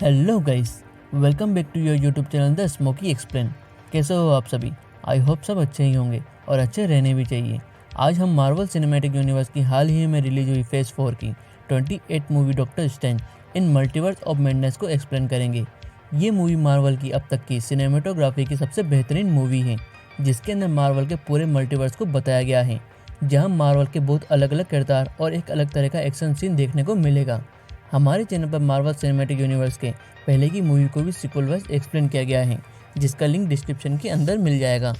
Hello guys, welcome back to your YouTube channel the smoky explain. कैसे हो आप सभी? आई होप सब अच्छे ही होंगे और अच्छे रहने भी चाहिए। आज हम मार्वल सिनेमैटिक यूनिवर्स की हाल ही में रिलीज हुई फेज 4 की 28 movie doctor strange in multiverse of madness को एक्सप्लेन करेंगे। ये मूवी मार्वल की अब तक की सिनेमेटोग्राफी की सबसे बेहतरीन मूवी है, जिसके अंदर मार्वल के पूरे मल्टीवर्स को बताया गया है, जहाँ मार्वल के बहुत अलग अलग किरदार और एक अलग तरह का एक्शन सीन देखने को मिलेगा। हमारे चैनल पर मार्वल सिनेमैटिक यूनिवर्स के पहले की मूवी को भी सीक्वल वाइज एक्सप्लेन किया गया है, जिसका लिंक डिस्क्रिप्शन के अंदर मिल जाएगा।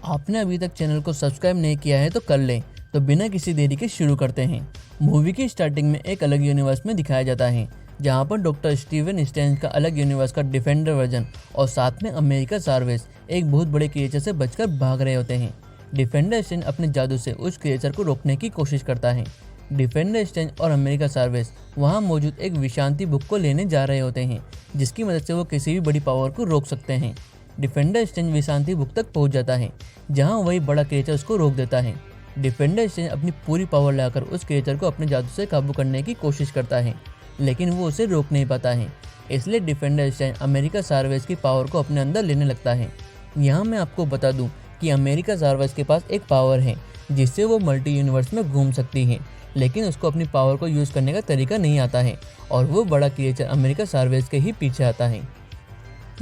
आपने अभी तक चैनल को सब्सक्राइब नहीं किया है तो कर लें। तो बिना किसी देरी के शुरू करते हैं। मूवी की स्टार्टिंग में एक अलग यूनिवर्स में दिखाया जाता है, जहां पर डॉक्टर स्टीवन स्ट्रेंज का अलग यूनिवर्स का डिफेंडर वर्जन और साथ में अमेरिका सार्वेस एक बहुत बड़े क्रिएचर से बचकर भाग रहे होते हैं। डिफेंडर स्ट्रेंज अपने जादू से उस क्रिएचर को रोकने की कोशिश करता है। डिफेंडर स्ट्रेंज और अमेरिका सार्वेस वहां मौजूद एक विशांति बुक को लेने जा रहे होते हैं, जिसकी मदद से वो किसी भी बड़ी पावर को रोक सकते हैं। डिफेंडर स्ट्रेंज विशांति बुक तक पहुंच जाता है, जहां वही बड़ा क्रिएचर उसको रोक देता है। डिफेंडर स्ट्रेंज अपनी पूरी पावर लाकर उस क्रिएचर को अपने जादू से काबू करने की कोशिश करता है, लेकिन वो उसे रोक नहीं पाता है। इसलिए डिफेंडर स्ट्रेंज अमेरिका सार्वेस की पावर को अपने अंदर लेने लगता है। यहाँ मैं आपको बता दूं कि अमेरिका सार्वेस के पास एक पावर है, जिससे वो मल्टी यूनिवर्स में घूम सकती है, लेकिन उसको अपनी पावर को यूज़ करने का तरीका नहीं आता है और वो बड़ा क्रिएचर अमेरिका सार्वेस के ही पीछे आता है।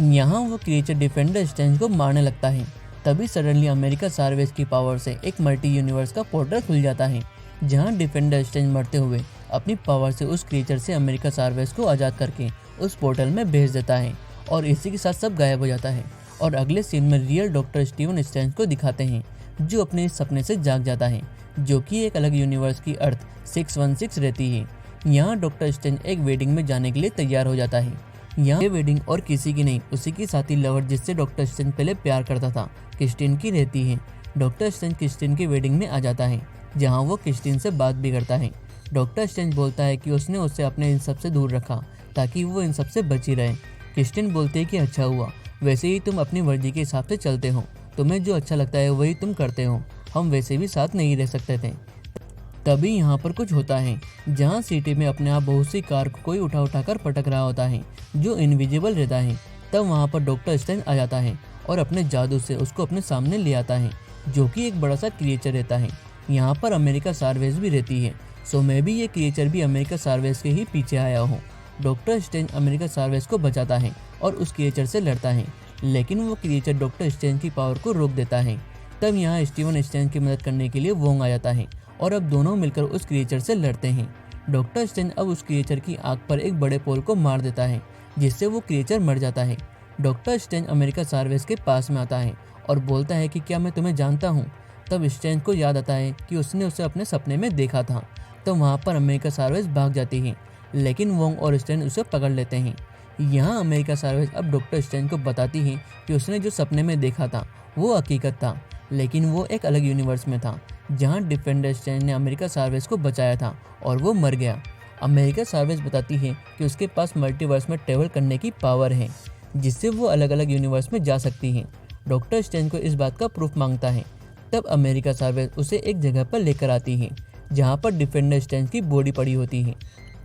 यहाँ वो क्रिएचर डिफेंडर स्ट्रेंज को मारने लगता है। तभी सडनली अमेरिका सार्वेस की पावर से एक मल्टी यूनिवर्स का पोर्टल खुल जाता है, जहाँ डिफेंडर स्ट्रेंज मरते हुए अपनी पावर से उस क्रिएचर से अमेरिका सार्वेस को आज़ाद करके उस पोर्टल में भेज देता है और इसी के साथ सब गायब हो जाता है। और अगले सीन में रियल डॉक्टर स्टीवन स्ट्रेंज को दिखाते हैं, जो अपने इस सपने से जाग जाता है, जो कि एक अलग यूनिवर्स की अर्थ 616 रहती है। यहाँ डॉक्टर स्ट्रेंज एक वेडिंग में जाने के लिए तैयार हो जाता है। यहाँ ये वेडिंग और किसी की नहीं, उसी की साथी लवर जिससे डॉक्टर स्ट्रेंज पहले प्यार करता था, क्रिस्टीन की रहती है। डॉक्टर स्ट्रेंज क्रिस्टीन की वेडिंग में आ जाता है, जहाँ वो क्रिस्टीन से बात भी करता है। डॉक्टर स्ट्रेंज बोलता है कि उसने उससे अपने इन सब से दूर रखा ताकि वो इन सब से बची रहे। क्रिस्टीन बोलते है कि अच्छा हुआ, वैसे ही तुम अपनी मर्जी के हिसाब से चलते हो, तुम्हें जो अच्छा लगता है वही तुम करते हो, हम वैसे भी साथ नहीं रह सकते थे। तभी यहाँ पर कुछ होता है, जहाँ सिटी में अपने आप बहुत सी कार को कोई उठा कर पटक रहा होता है, जो इनविजिबल रहता है। तब वहाँ पर डॉक्टर स्ट्रेंज आ जाता है और अपने जादू से उसको अपने सामने ले आता है, जो कि एक बड़ा सा क्रिएचर रहता है। यहाँ पर अमेरिका सार्वेस भी रहती है, सो मैं भी ये क्रिएचर भी अमेरिका सार्वेस के ही पीछे आया हूँ। डॉक्टर स्ट्रेंज अमेरिका सार्वेस को बचाता है और उस क्रिएचर से लड़ता है, लेकिन वो क्रिएचर डॉक्टर स्ट्रेंज की पावर को रोक देता है। तब यहाँ स्टीवन स्ट्रेंज की मदद करने के लिए वोंग आ जाता है और अब दोनों मिलकर उस क्रिएचर से लड़ते हैं। डॉक्टर स्ट्रेंज अब उस क्रिएचर की आंख पर एक बड़े पोल को मार देता है, जिससे वो क्रिएचर मर जाता है। डॉक्टर स्ट्रेंज अमेरिका सार्वेस के पास में आता है और बोलता है कि क्या मैं तुम्हें जानता हूँ। तब स्ट्रेंज को याद आता है कि उसने उसे अपने सपने में देखा था। तो वहाँ पर अमेरिका सार्वेस भाग जाती है, लेकिन वोंग और स्ट्रेंज उसे पकड़ लेते हैं। यहाँ अमेरिका सार्वेस अब डॉक्टर स्ट्रेंज को बताती है कि उसने जो सपने में देखा था वो हकीकत था, लेकिन वो एक अलग यूनिवर्स में था, जहाँ डिफेंडर स्ट्रेंज ने अमेरिका सार्वेस को बचाया था और वो मर गया। अमेरिका सार्वेस बताती है कि उसके पास मल्टीवर्स में ट्रेवल करने की पावर है, जिससे वो अलग अलग यूनिवर्स में जा सकती है। डॉक्टर स्ट्रेंज को इस बात का प्रूफ मांगता है। तब अमेरिका सार्वेस उसे एक जगह पर लेकर आती है, जहाँ पर डिफेंडर स्ट्रेंज की बॉडी पड़ी होती है।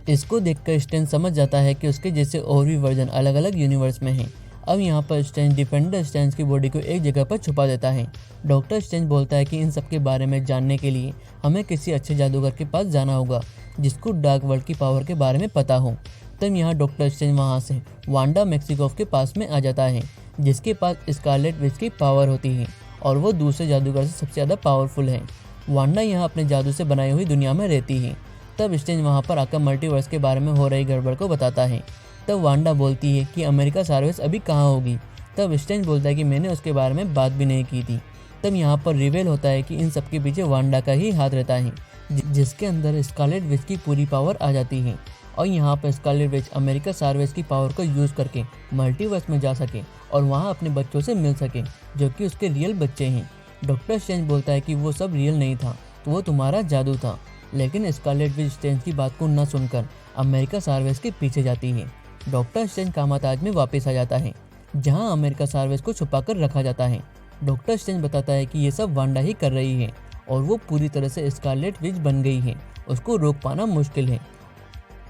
इसको देखकर स्ट्रेंज समझ जाता है कि उसके जैसे और भी वर्जन अलग अलग यूनिवर्स में हैं। अब यहाँ पर स्ट्रेंज डिफेंडर स्ट्रेंज की बॉडी को एक जगह पर छुपा देता है। डॉक्टर स्ट्रेंज बोलता है कि इन सब के बारे में जानने के लिए हमें किसी अच्छे जादूगर के पास जाना होगा, जिसको डार्क वर्ल्ड की पावर के बारे में पता हो। तब यहाँ डॉक्टर स्ट्रेंज वहाँ से वांडा मैक्सिकोफ के पास में आ जाता है, जिसके पास स्कारलेट विच की पावर होती है और वो दूसरे जादूगर से सबसे ज़्यादा पावरफुल है। वांडा यहाँ अपने जादू से बनाई हुई दुनिया में रहती है। तब स्ट्रेंज वहाँ पर आकर मल्टीवर्स के बारे में हो रही गड़बड़ को बताता है। तब वांडा बोलती है कि अमेरिका सार्वेस अभी कहाँ होगी। तब स्ट्रेंज बोलता है कि मैंने उसके बारे में बात भी नहीं की थी। तब यहाँ पर रिवेल होता है कि इन सब के पीछे वांडा का ही हाथ रहता है, जिसके अंदर स्कारलेट विच की पूरी पावर आ जाती है और यहाँ पर स्कारलेट विच अमेरिका सार्वेस की पावर को यूज़ करके मल्टीवर्स में जा सके और वहाँ अपने बच्चों से मिल सके, जो कि उसके रियल बच्चे हैं। डॉक्टर स्ट्रेंज बोलता है कि वो सब रियल नहीं था, तो वो तुम्हारा जादू था। लेकिन स्कारलेट विच स्ट्रेंज की बात को न सुनकर अमेरिका सार्वेस के पीछे जाती है। डॉक्टर स्ट्रेंज कामाताज में वापस आ जाता है, जहां अमेरिका सार्वेस को छुपाकर रखा जाता है। डॉक्टर स्ट्रेंज बताता है कि ये सब वांडा ही कर रही है और वो पूरी तरह से स्कारलेट विच बन गई है, उसको रोक पाना मुश्किल है।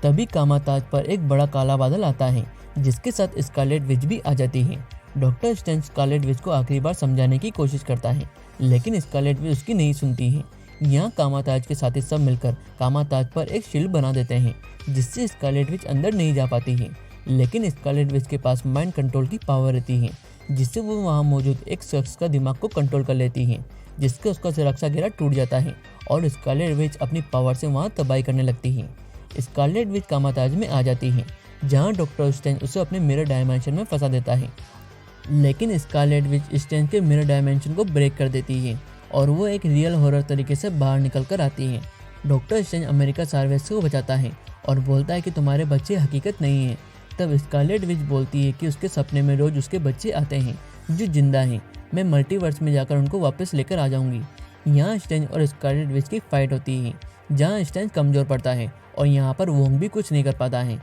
तभी कामाताज पर एक बड़ा काला बादल आता है, जिसके साथ स्कारलेट विच भी आ जाती है। डॉक्टर स्ट्रेंज स्कारलेट विच को आखिरी बार समझाने की कोशिश करता है, लेकिन स्कारलेट विच उसकी नहीं सुनती है। यहाँ कामाताज के साथी सब मिलकर कामाताज पर एक शील्ड बना देते हैं, जिससे स्कारलेट विच अंदर नहीं जा पाती है। लेकिन स्कारलेट विच के पास माइंड कंट्रोल की पावर रहती है, जिससे वो वहाँ मौजूद एक शख्स का दिमाग को कंट्रोल कर लेती है, जिससे उसका सुरक्षा घेरा टूट जाता है और स्कारलेट विच अपनी पावर से वहाँ तबाही करने लगती है। स्कारलेट विच कामाताज में आ जाती है, जहाँ डॉक्टर स्ट्रेंज उसे अपने मिरर डायमेंशन में फंसा देता है। लेकिन स्कारलेट विच स्ट्रेंज के मिरर डायमेंशन को ब्रेक कर देती है और वो एक रियल हॉरर तरीके से बाहर निकल कर आती है। डॉक्टर स्ट्रेंज अमेरिका सार्वेस को बचाता है और बोलता है कि तुम्हारे बच्चे हकीकत नहीं है। तब स्कारलेट विच बोलती है कि उसके सपने में रोज उसके बच्चे आते हैं जो जिंदा हैं। मैं मल्टीवर्स में जाकर उनको वापस लेकर आ जाऊंगी। यहाँ स्ट्रेंज और स्कारलेट विच की फाइट होती है, जहाँ स्ट्रेंज कमजोर पड़ता है और यहाँ पर वोंग भी कुछ नहीं कर पाता है।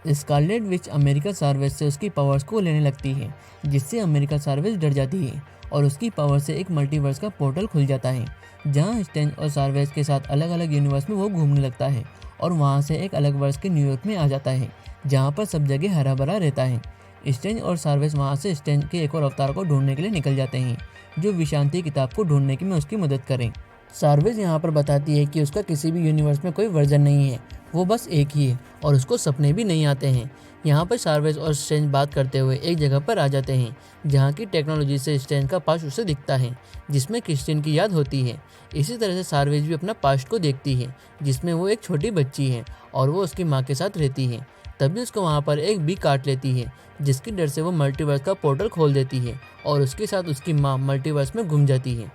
स्कारलेट विच अमेरिका सार्वेस से उसकी पावर्स को लेने लगती है, जिससे अमेरिका सार्वेस डर जाती है और उसकी पावर से एक मल्टीवर्स का पोर्टल खुल जाता है, जहाँ स्ट्रेंज और सार्वेस के साथ अलग अलग यूनिवर्स में वो घूमने लगता है और वहाँ से एक अलग वर्ष के न्यूयॉर्क में आ जाता है, जहाँ पर सब जगह हरा भरा रहता है। स्ट्रेंज और सार्वेस वहाँ से स्ट्रेंज के एक और अवतार को ढूंढने के लिए निकल जाते हैं, जो विशांति किताब को ढूंढने में उसकी मदद करें। सार्वेस यहाँ पर बताती है कि उसका किसी भी यूनिवर्स में कोई वर्जन नहीं है, वो बस एक ही है और उसको सपने भी नहीं आते हैं। यहाँ पर सार्वेस और स्ट्रेंज बात करते हुए एक जगह पर आ जाते हैं, जहाँ की टेक्नोलॉजी से स्ट्रेंज का पास्ट उसे दिखता है, जिसमें क्रिस्टियन की याद होती है। इसी तरह से सार्वेस भी अपना पास्ट को देखती है, जिसमें वो एक छोटी बच्ची है और वो उसकी माँ के साथ रहती है। तभी उसको वहाँ पर एक बी काट लेती है, जिसकी डर से वो मल्टीवर्स का पोर्टल खोल देती है और उसके साथ उसकी माँ मल्टीवर्स में घूम जाती है।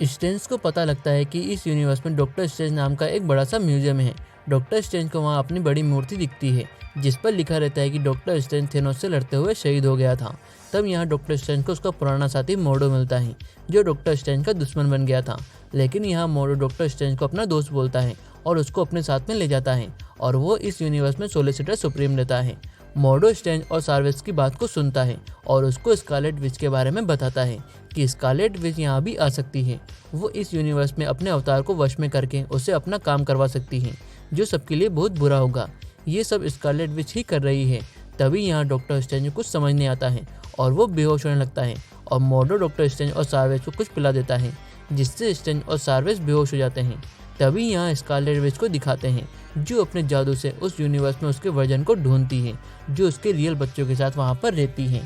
स्ट्रेंज को पता लगता है कि इस यूनिवर्स में डॉक्टर स्ट्रेंज नाम का एक बड़ा सा म्यूजियम है। डॉक्टर स्ट्रेंज को वहाँ अपनी बड़ी मूर्ति दिखती है, जिस पर लिखा रहता है कि डॉक्टर स्ट्रेंज थेनोस से लड़ते हुए शहीद हो गया था। तब यहाँ डॉक्टर स्ट्रेंज को उसका पुराना साथी मोर्डो मिलता है, जो डॉक्टर स्ट्रेंज का दुश्मन बन गया था। लेकिन यहाँ मोर्डो डॉक्टर स्ट्रेंज को अपना दोस्त बोलता है और उसको अपने साथ में ले जाता है और वो इस यूनिवर्स में सोलिसिटर सुप्रीम रहता है। मोर्डो स्ट्रेंज और सार्वेस की बात को सुनता है और उसको स्कारलेट विच के बारे में बताता है कि स्कारलेट विच यहाँ भी आ सकती है। वो इस यूनिवर्स में अपने अवतार को वश में करके उसे अपना काम करवा सकती है, जो सबके लिए बहुत बुरा होगा। ये सब स्कारलेट विच ही कर रही है। तभी यहाँ डॉक्टर स्ट्रेंज को कुछ समझ नहीं आता है और वो बेहोश होने लगता है और मोर्डो डॉक्टर स्ट्रेंज और सार्वेस को कुछ पिला देता है, जिससे स्ट्रेंज और सार्वेस बेहोश हो जाते हैं। तभी यहाँ स्कारलेट विच को दिखाते हैं, जो अपने जादू से उस यूनिवर्स में उसके वर्जन को ढूंढती है, जो उसके रियल बच्चों के साथ वहाँ पर रहती है।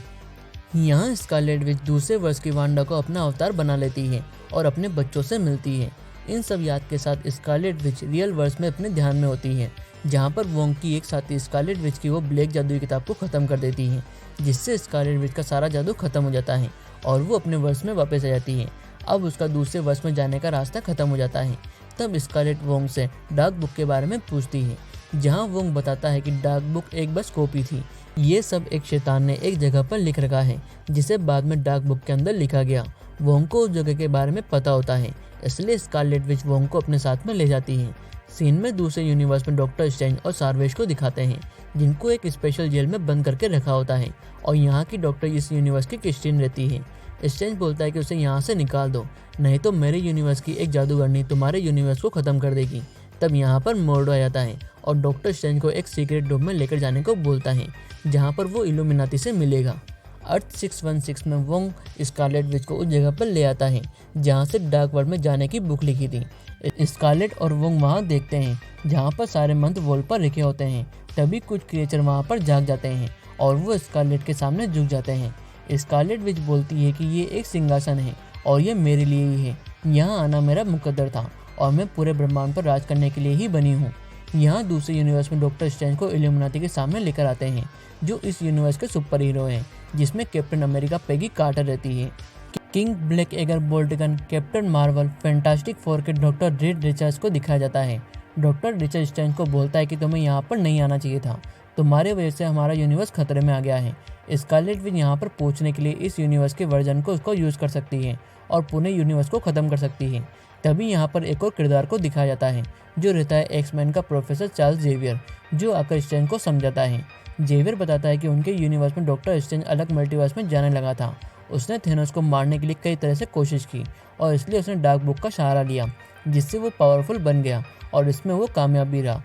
यहाँ स्कारलेट विच दूसरे वर्ष की वांडा को अपना अवतार बना लेती है और अपने बच्चों से मिलती है। इन सब याद के साथ स्कारलेट विच रियल वर्ष में अपने ध्यान में होती है, जहाँ पर वोंग की एक साथी स्कारलेट विच की वो ब्लैक जादू किताब को ख़त्म कर देती है, जिससे स्कारलेट विच का सारा जादू खत्म हो जाता है और वो अपने वर्ष में वापस आ जाती है। अब उसका दूसरे वर्ष में जाने का रास्ता खत्म हो जाता है। तब स्कारलेट वोंग से डार्क बुक के बारे में पूछती है, जहाँ वोंग बताता है कि डार्क बुक एक बस कॉपी थी। ये सब एक शैतान ने एक जगह पर लिख रखा है, जिसे बाद में डार्क बुक के अंदर लिखा गया। वोंग को उस जगह के बारे में पता होता है, इसलिए स्कारलेट विच वोंग को अपने साथ में ले जाती है। सीन में दूसरे यूनिवर्स में डॉक्टर स्ट्रेंज और सार्वेस को दिखाते हैं, जिनको एक स्पेशल जेल में बंद करके रखा होता है और यहाँ की डॉक्टर इस यूनिवर्स की क्रिस्टियन रहती है। स्ट्रेंज बोलता है कि उसे यहाँ से निकाल दो, नहीं तो मेरे यूनिवर्स की एक जादूगरनी तुम्हारे यूनिवर्स को ख़त्म कर देगी। तब यहाँ पर मोर्डो आ जाता है और डॉक्टर स्ट्रेंज को एक सीक्रेट रूम में लेकर जाने को बोलता है, जहाँ पर वो इल्यूमिनाटी से मिलेगा। अर्थ 616 में वोंग स्कारलेट विच को उस जगह पर ले आता है, जहाँ से डार्क वर्ल्ड में जाने की बुक लिखी थी। स्कारलेट और वोंग वहाँ देखते हैं, जहाँ पर सारे मंत्र वॉल पर लिखे होते हैं। तभी कुछ क्रिएचर वहाँ पर जाग जाते हैं और वो स्कारलेट के सामने झुक जाते हैं। स्कारलेट विच बोलती है कि ये एक सिंहासन है और ये मेरे लिए ही है। यहाँ आना मेरा मुकद्दर था और मैं पूरे ब्रह्मांड पर राज करने के लिए ही बनी हूँ। यहाँ दूसरे यूनिवर्स में डॉक्टर स्ट्रेंज को इल्यूमिनाटी के सामने लेकर आते हैं, जो इस यूनिवर्स के सुपर हीरो हैं, जिसमें कैप्टन अमेरिका पेगी कार्टर रहती है, King Blackagar Boltagon, Captain Marvel, Fantastic Four के डॉक्टर रेड रिचर्ड्स को दिखाया जाता है। डॉक्टर रिचर्ड स्ट्रेंज को बोलता है कि तुम्हें यहाँ पर नहीं आना चाहिए था, तुम्हारे वजह से हमारा यूनिवर्स खतरे में आ गया है। स्कारलेट विच यहाँ पर पहुँचने के लिए इस यूनिवर्स के वर्जन को उसको यूज़ कर सकती है और पूरे यूनिवर्स को ख़त्म कर सकती है। तभी यहाँ पर एक और किरदार को दिखाया जाता है, जो रहता है एक्समैन का प्रोफेसर चार्ल्स जेवियर, जो आकर स्ट्रेंज को समझाता है। जेवियर बताता है कि उनके यूनिवर्स में डॉक्टर स्ट्रेंज अलग मल्टीवर्स में जाने लगा था। उसने थेनोस को मारने के लिए कई तरह से कोशिश की और इसलिए उसने डार्क बुक का सहारा लिया, जिससे वो पावरफुल बन गया और इसमें वो कामयाब भी रहा।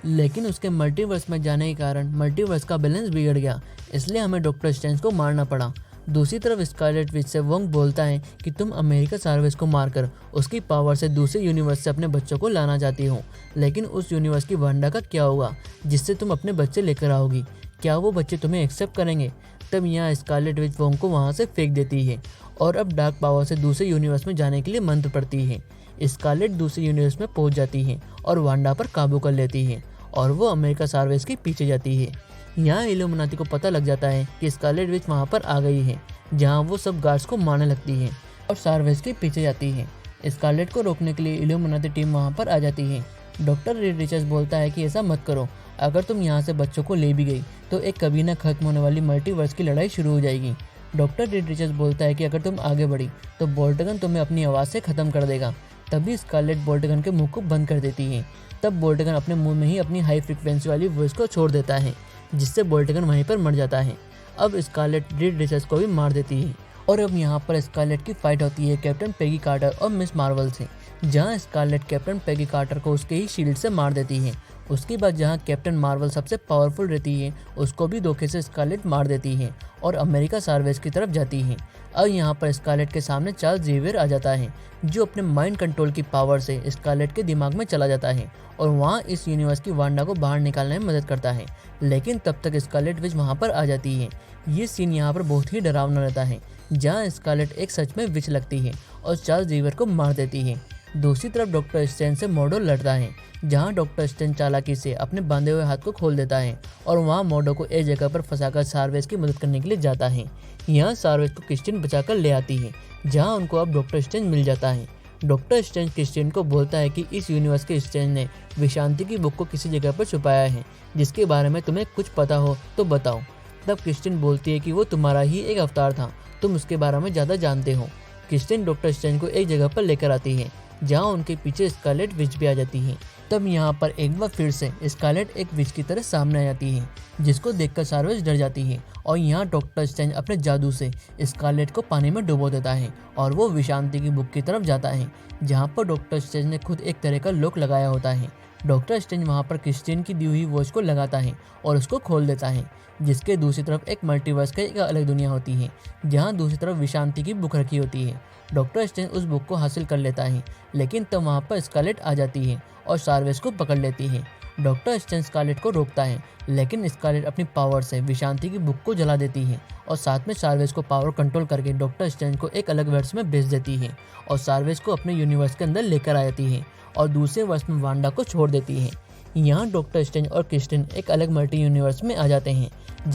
लेकिन उसके मल्टीवर्स में जाने के कारण मल्टीवर्स का बैलेंस बिगड़ गया, इसलिए हमें डॉक्टर स्ट्रेंज को मारना पड़ा। दूसरी तरफ स्कारलेट विच से वोंग बोलता है कि तुम अमेरिका चार्वेज को मारकर उसकी पावर से दूसरे यूनिवर्स से अपने बच्चों को लाना चाहती हो, लेकिन उस यूनिवर्स की वांडा का क्या होगा जिससे तुम अपने बच्चे लेकर आओगी? क्या वो बच्चे तुम्हें एक्सेप्ट करेंगे? तब यहाँ स्कारलेट विच वोंग को वहाँ से फेंक देती है और अब डार्क पावर से दूसरे यूनिवर्स में जाने के लिए मंत्र पड़ती है। स्कारलेट दूसरे यूनिवर्स में पहुँच जाती है और वांडा पर काबू कर लेती है और वो अमेरिका चार्वेज के पीछे जाती है। यहाँ इल्यूमिनाटी को पता लग जाता है कि स्कारलेट विच वहाँ पर आ गई है, जहाँ वो सब गार्ड्स को मारने लगती है और चार्वेज के पीछे जाती है। स्कारलेट को रोकने के लिए इल्यूमिनाटी टीम वहाँ पर आ जाती है। डॉक्टर रीड रिचर्ड्स बोलता है कि ऐसा मत करो, अगर तुम यहाँ से बच्चों को ले भी गई तो एक कभी ना खत्म होने वाली मल्टीवर्स की लड़ाई शुरू हो जाएगी। डॉक्टर रीड रिचर्ड्स बोलता है कि अगर तुम आगे बढ़ी तो बोल्टगन तुम्हें अपनी आवाज़ से ख़त्म कर देगा। तभी स्कारलेट बोल्टगन के मुंह को बंद कर देती है। तब बोल्टगन अपने मुंह में ही अपनी हाई फ्रिक्वेंसी वाली वॉइस को छोड़ देता है, जिससे बोल्टगन वहीं पर मर जाता है। अब स्कारलेट रीड रिचर्ड्स को भी मार देती है और अब यहाँ पर स्कारलेट की फाइट होती है कैप्टन पेगी कार्टर और मिस मार्वल से, जहाँ स्कारलेट कैप्टन पेगी कार्टर को उसके ही शील्ड से मार देती है। उसके बाद जहाँ कैप्टन मार्वल सबसे पावरफुल रहती है, उसको भी धोखे से स्कारलेट मार देती है और अमेरिका चार्वेज की तरफ जाती है। अब यहाँ पर स्कारलेट के सामने चार्ल्स जेवियर आ जाता है, जो अपने माइंड कंट्रोल की पावर से स्कारलेट के दिमाग में चला जाता है और वहाँ इस यूनिवर्स की वांडा को बाहर निकालने में मदद करता है। लेकिन तब तक स्कारलेट विच वहाँ पर आ जाती है। ये सीन यहाँ पर बहुत ही डरावना रहता है, जहाँ स्कारलेट एक सच में विच लगती है और चार्ल्स जेवियर को मार देती है। दूसरी तरफ डॉक्टर स्ट्रेंज से मोडो लड़ता है, जहां डॉक्टर स्ट्रेंज चालाकी से अपने बांधे हुए हाथ को खोल देता है और वहां मोडो को एक जगह पर फंसाकर चार्वेज की मदद करने के लिए जाता है। यहाँ चार्वेज को क्रिस्टिन बचाकर ले आती है, जहां उनको अब डॉक्टर स्ट्रेंज मिल जाता है। डॉक्टर स्ट्रेंज क्रिस्टिन को बोलता है कि इस यूनिवर्स के स्ट्रेंज ने विशांति की बुक को किसी जगह पर छुपाया है, जिसके बारे में तुम्हें कुछ पता हो तो बताओ। तब क्रिस्टिन बोलती है कि वो तुम्हारा ही एक अवतार था, तुम उसके बारे में ज़्यादा जानते हो। क्रिस्टिन डॉक्टर स्ट्रेंज को एक जगह पर लेकर आती है, जहां उनके पीछे स्कारलेट विच भी आ जाती है। तब यहाँ पर एक बार फिर से स्कारलेट एक विच की तरह सामने आ जाती है, जिसको देखकर चार्वेज डर जाती है और यहाँ डॉक्टर स्ट्रेंज अपने जादू से स्कारलेट को पानी में डुबो देता है और वो विशांति की बुक की तरफ जाता है, जहाँ पर डॉक्टर स्ट्रेंज ने खुद एक तरह का लॉक लगाया होता है। डॉक्टर स्ट्रेंज वहाँ पर क्रिस्टिन की दी हुई वॉच को लगाता है और उसको खोल देता है, जिसके दूसरी तरफ एक मल्टीवर्स का एक अलग दुनिया होती है, जहाँ दूसरी तरफ विशांति की बुक रखी होती है। डॉक्टर स्ट्रेंज उस बुक को हासिल कर लेता है, लेकिन तब वहाँ पर स्कारलेट आ जाती है और चार्वेज को पकड़ लेती है। डॉक्टर स्ट्रेंज स्कारलेट को रोकता है, लेकिन स्कारलेट अपनी पावर से विशांति की बुक को जला देती है और साथ में चार्वेज को पावर कंट्रोल करके डॉक्टर स्ट्रेंज को एक अलग वर्स में भेज देती है और चार्वेज को अपने यूनिवर्स के अंदर लेकर आ जाती है और दूसरे वर्स में वांडा को छोड़ देती है। यहाँ डॉक्टर स्ट्रेंज और क्रिस्टिन एक अलग मल्टी यूनिवर्स में आ जाते हैं,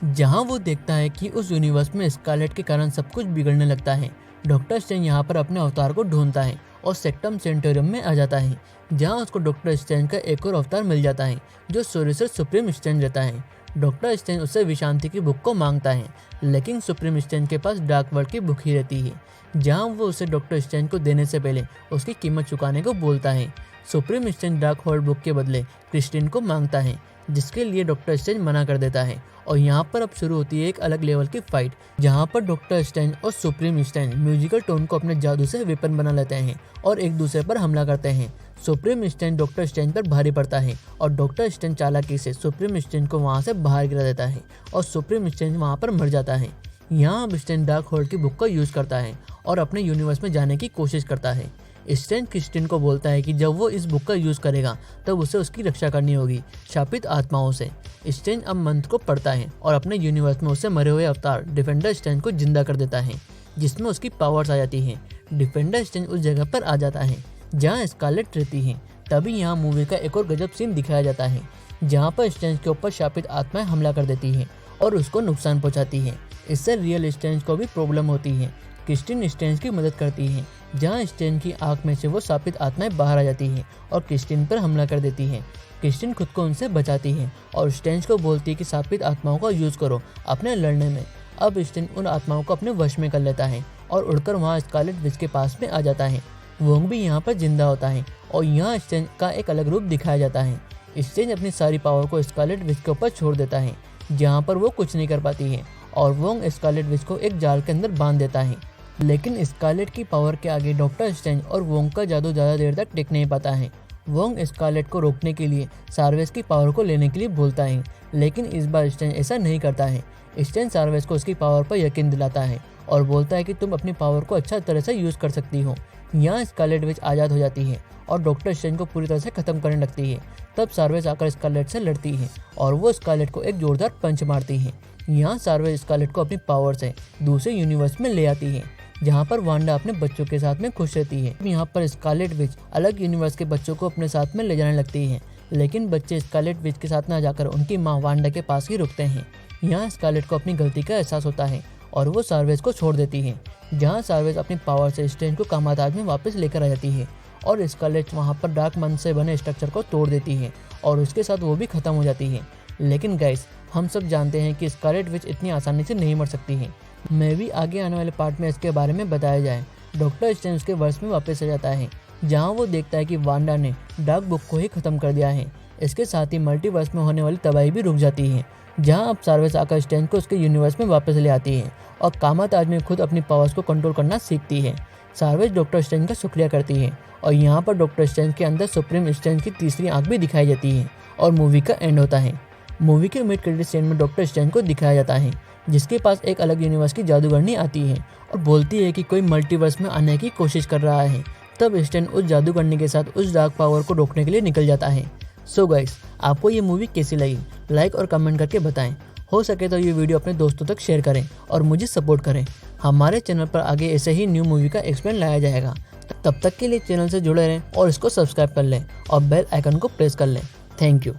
जहाँ वो देखता है कि उस यूनिवर्स में स्कारलेट के कारण सब कुछ बिगड़ने लगता है। डॉक्टर स्ट्रेंज यहाँ पर अपने अवतार को ढूंढता है और सेक्टम सेंटोरियम में आ जाता है, जहाँ उसको डॉक्टर स्ट्रेंज का एक और अवतार मिल जाता है, जो सोरेसर सुप्रीम स्ट्रेंज रहता है। डॉक्टर स्ट्रेंज उससे विशांति की बुक को मांगता है, लेकिन सुप्रीम स्ट्रेंज के पास डार्क वर्ल्ड की बुक ही रहती है, जहाँ वो उसे डॉक्टर स्ट्रेंज को देने से पहले उसकी कीमत चुकाने को बोलता है। Supreme strange dark world book के बदले क्रिस्टिन को मांगता है, जिसके लिए डॉक्टर स्ट्रेंज मना कर देता है और यहाँ पर अब शुरू होती है एक अलग लेवल की फाइट, जहाँ पर डॉक्टर स्ट्रेंज और सुप्रीम स्ट्रेंज म्यूजिकल टोन को अपने जादू से वेपन बना लेते हैं और एक दूसरे पर हमला करते हैं। सुप्रीम स्ट्रेंज डॉक्टर स्ट्रेंज पर भारी पड़ता है और डॉक्टर स्ट्रेंज चालाकी से सुप्रीम स्ट्रेंज को वहाँ से बाहर गिरा देता है और सुप्रीम स्ट्रेंज वहाँ पर मर जाता है। यहाँ अब स्ट्रेंज डार्क वर्ल्ड की बुक का यूज करता है और अपने यूनिवर्स में जाने की कोशिश करता है। स्ट्रेंज क्रिस्टिन को बोलता है कि जब वो इस बुक का यूज़ करेगा तब उसे उसकी रक्षा करनी होगी शापित आत्माओं से। स्ट्रेंज अब मंत्र को पढ़ता है और अपने यूनिवर्स में उसे मरे हुए अवतार डिफेंडर स्ट्रेंज को जिंदा कर देता है, जिसमें उसकी पावर्स आ जाती हैं। डिफेंडर स्ट्रेंज उस जगह पर आ जाता है जहाँ स्कारलेट रहती है। तभी यहाँ मूवी का एक और गजब सीन दिखाया जाता है, जहाँ पर स्ट्रेंज के ऊपर शापित आत्माएं हमला कर देती है और उसको नुकसान पहुँचाती है। इससे रियल स्ट्रेंज को भी प्रॉब्लम होती है। क्रिस्टिन स्ट्रेंज की मदद करती है, जहाँ स्ट्रेंज की आंख में से वो शापित आत्माएं बाहर आ जाती हैं और क्रिस्टिन पर हमला कर देती हैं। क्रिस्टिन खुद को उनसे बचाती है और स्ट्रेंज को बोलती है कि शापित आत्माओं का यूज़ करो अपने लड़ने में। अब स्ट्रेंज उन आत्माओं को अपने वश में कर लेता है और उड़कर वहाँ स्कारलेट विच के पास में आ जाता है। वोंग भी यहाँ पर जिंदा होता है और यहाँ स्ट्रेंज का एक अलग रूप दिखाया जाता है। स्ट्रेंज अपनी सारी पावर को स्कारलेट विच के ऊपर छोड़ देता है, जहाँ पर वो कुछ नहीं कर पाती है और वोंग स्कारलेट विच को एक जाल के अंदर बांध देता है। लेकिन स्कारलेट की पावर के आगे डॉक्टर स्ट्रेंज और वोंग का जादू ज़्यादा देर तक टिक नहीं पाता है वोंग स्कारलेट को रोकने के लिए सार्वेस की पावर को लेने के लिए बोलता है, लेकिन इस बार स्ट्रेंज ऐसा नहीं करता है। स्ट्रेंज सार्वेस को उसकी पावर पर यकीन दिलाता है और बोलता है कि तुम अपनी पावर को अच्छा तरह से यूज़ कर सकती हो। यहाँ स्कारलेट विच आज़ाद हो जाती है और डॉक्टर स्ट्रेंज को पूरी तरह से ख़त्म करने लगती है। तब सार्वेस आकर स्कारलेट से लड़ती है और वो स्कारलेट को एक जोरदार पंच मारती है। यहाँ सार्वेस स्कारलेट को अपनी पावर से दूसरे यूनिवर्स में ले आती है, जहाँ पर वांडा अपने बच्चों के साथ में खुश रहती है। यहाँ पर स्कारलेट विच अलग यूनिवर्स के बच्चों को अपने साथ में ले जाने लगती है, लेकिन बच्चे स्कारलेट विच के साथ न जाकर उनकी माँ वांडा के पास ही रुकते हैं। यहाँ स्कारलेट को अपनी गलती का एहसास होता है और वो सार्वेस को छोड़ देती है, जहाँ सार्वेस अपनी पावर से स्ट्रेंज को कामाताज में वापस लेकर आ जाती है और स्कारलेट वहाँ पर डार्क मन से बने स्ट्रक्चर को तोड़ देती है और उसके साथ वो भी खत्म हो जाती है। लेकिन गाइस, हम सब जानते हैं कि स्कारलेट विच इतनी आसानी से नहीं मर सकती है। मैं भी आगे आने वाले पार्ट में इसके बारे में बताया जाए। डॉक्टर स्ट्रेंज के वर्ष में वापस आ जाता है, जहाँ वो देखता है कि वांडा ने डार्क बुक को ही खत्म कर दिया है। इसके साथ ही मल्टीवर्स में होने वाली तबाही भी रुक जाती है, जहाँ अब सार्वेस आकर स्ट्रेंज को उसके यूनिवर्स में वापस ले आती है और कामाताज में खुद अपनी पावर्स को कंट्रोल करना सीखती है। सार्वेस डॉक्टर स्ट्रेंज का शुक्रिया करती है और यहाँ पर डॉक्टर स्ट्रेंज के अंदर सुप्रीम स्ट्रेंज की तीसरी आंख भी दिखाई जाती है और मूवी का एंड होता है। मूवी के मिड क्रेडिट सीन में डॉक्टर स्ट्रेंज को दिखाया जाता है, जिसके पास एक अलग यूनिवर्स की जादूगरनी आती है और बोलती है कि कोई मल्टीवर्स में आने की कोशिश कर रहा है। तब स्ट्रेंज उस जादूगरनी के साथ उस डार्क पावर को रोकने के लिए निकल जाता है। सो गाइस, आपको ये मूवी कैसी लगी लाइक और कमेंट करके बताएं। हो सके तो ये वीडियो अपने दोस्तों तक शेयर करें और मुझे सपोर्ट करें। हमारे चैनल पर आगे ऐसे ही न्यू मूवी का एक्सप्लेन लाया जाएगा। तब तक के लिए चैनल से जुड़े रहें और इसको सब्सक्राइब कर लें और बेल आइकन को प्रेस कर लें। Thank you.